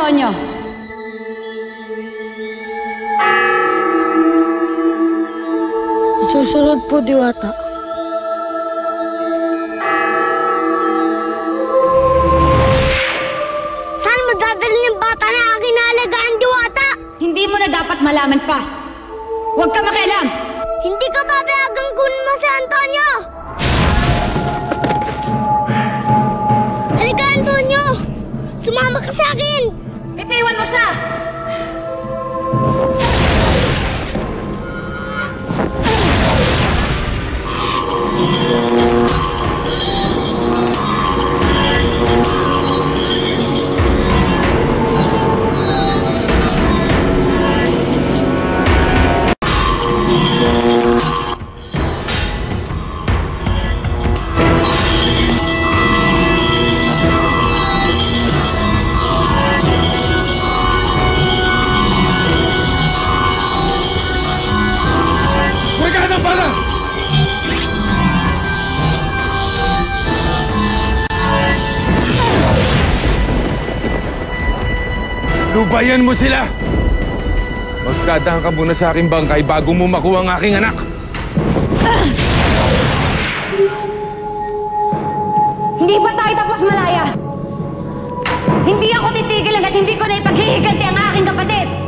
Tonyo. Susunod po, Diwata. Saan mo dadalhin yung bata na aking naalagaan, Diwata? Hindi mo na dapat malaman pa. Huwag ka makialam. Hindi ka papayagang kunin mo si Antonio! Halika, Antonio! Sumama ka sa akin! Bitiwan mo siya! Lubayan mo sila! Magdadaan ka muna sa aking bangkay bago mo makuha ang aking anak! Hindi pa tayo tapos, Malaya! Hindi ako titigil hanggat hindi ko na ipaghihiganti ang aking kapatid!